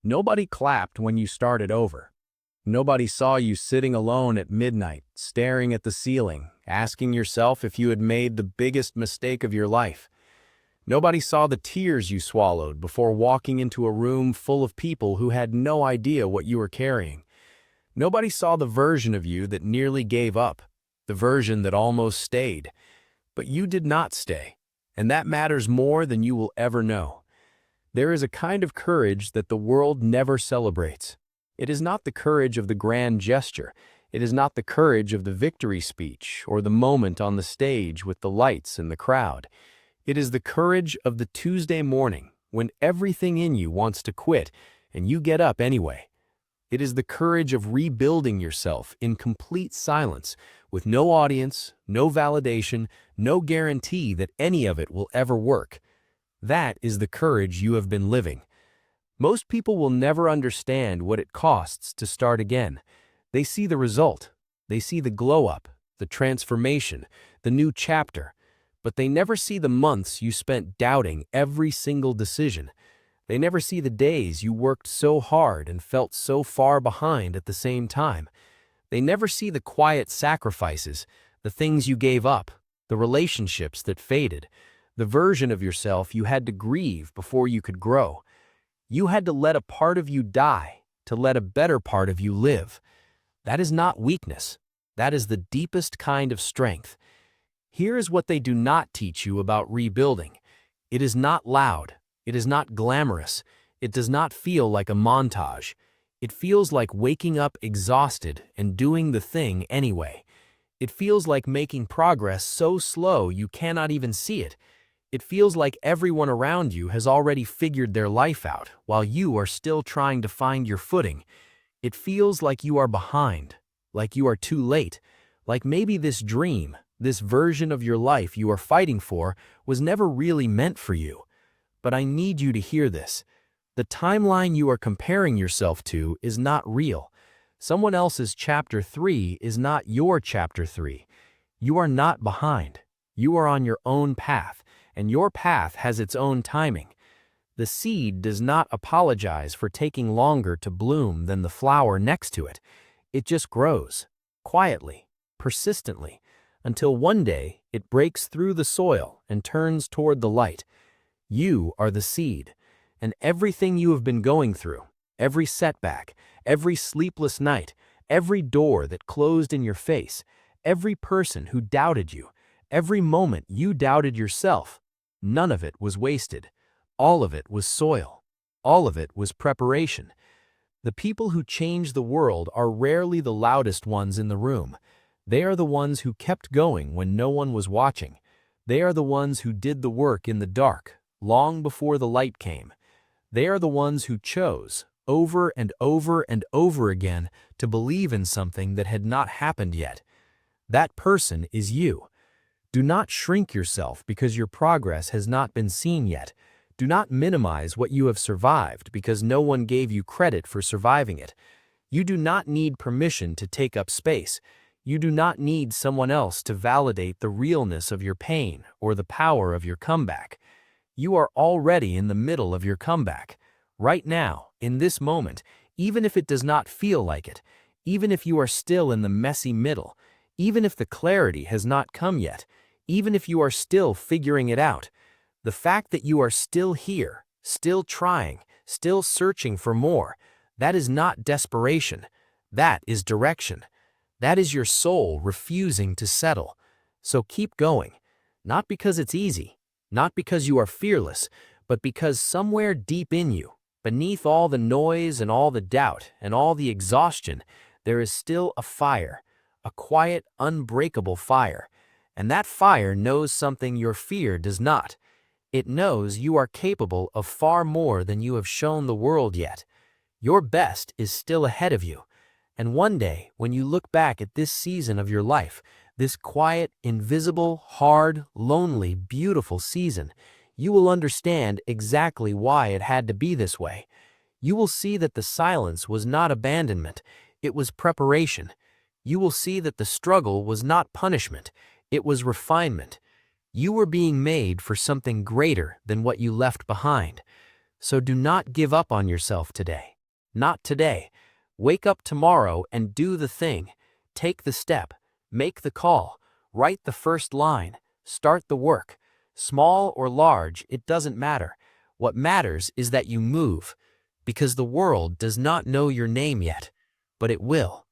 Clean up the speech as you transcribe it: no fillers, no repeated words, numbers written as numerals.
Nobody clapped when you started over. Nobody saw you sitting alone at midnight, staring at the ceiling, asking yourself if you had made the biggest mistake of your life. Nobody saw the tears you swallowed before walking into a room full of people who had no idea what you were carrying. Nobody saw the version of you that nearly gave up, the version that almost stayed. But you did not stay, and that matters more than you will ever know. There is a kind of courage that the world never celebrates. It is not the courage of the grand gesture. It is not the courage of the victory speech or the moment on the stage with the lights and the crowd. It is the courage of the Tuesday morning when everything in you wants to quit and you get up anyway. It is the courage of rebuilding yourself in complete silence, with no audience, no validation, no guarantee that any of it will ever work. That is the courage you have been living. Most people will never understand what it costs to start again. They see the result. They see the glow-up, the transformation, the new chapter. But they never see the months you spent doubting every single decision. They never see the days you worked so hard and felt so far behind at the same time. They never see the quiet sacrifices, the things you gave up, the relationships that faded, the version of yourself you had to grieve before you could grow. You had to let a part of you die to let a better part of you live. That is not weakness. That is the deepest kind of strength. Here is what they do not teach you about rebuilding. It is not loud. It is not glamorous. It does not feel like a montage. It feels like waking up exhausted and doing the thing anyway. It feels like making progress so slow you cannot even see it. It feels like everyone around you has already figured their life out while you are still trying to find your footing. It feels like you are behind, like you are too late, like maybe this dream, this version of your life you are fighting for, was never really meant for you. But I need you to hear this. The timeline you are comparing yourself to is not real. Someone else's chapter 3 is not your chapter 3. You are not behind. You are on your own path, and your path has its own timing. The seed does not apologize for taking longer to bloom than the flower next to it. It just grows, quietly, persistently, until one day it breaks through the soil and turns toward the light. You are the seed, and everything you have been going through, every setback, every sleepless night, every door that closed in your face, every person who doubted you, every moment you doubted yourself, none of it was wasted. All of it was soil. All of it was preparation. The people who change the world are rarely the loudest ones in the room. They are the ones who kept going when no one was watching. They are the ones who did the work in the dark, long before the light came. They are the ones who chose, over and over and over again, to believe in something that had not happened yet. That person is you. Do not shrink yourself because your progress has not been seen yet. Do not minimize what you have survived because no one gave you credit for surviving it. You do not need permission to take up space. You do not need someone else to validate the realness of your pain or the power of your comeback. You are already in the middle of your comeback. Right now, in this moment, even if it does not feel like it, even if you are still in the messy middle, even if the clarity has not come yet, even if you are still figuring it out, the fact that you are still here, still trying, still searching for more, that is not desperation. That is direction. That is your soul refusing to settle. So keep going, not because it's easy, not because you are fearless, but because somewhere deep in you, beneath all the noise and all the doubt and all the exhaustion, there is still a fire, a quiet, unbreakable fire. And that fire knows something your fear does not. It knows you are capable of far more than you have shown the world yet. Your best is still ahead of you. And one day, when you look back at this season of your life, this quiet, invisible, hard, lonely, beautiful season, you will understand exactly why it had to be this way. You will see that the silence was not abandonment, it was preparation. You will see that the struggle was not punishment, it was refinement. You were being made for something greater than what you left behind. So do not give up on yourself today. Not today. Wake up tomorrow and do the thing. Take the step. Make the call. Write the first line. Start the work. Small or large, it doesn't matter. What matters is that you move, because the world does not know your name yet, but it will.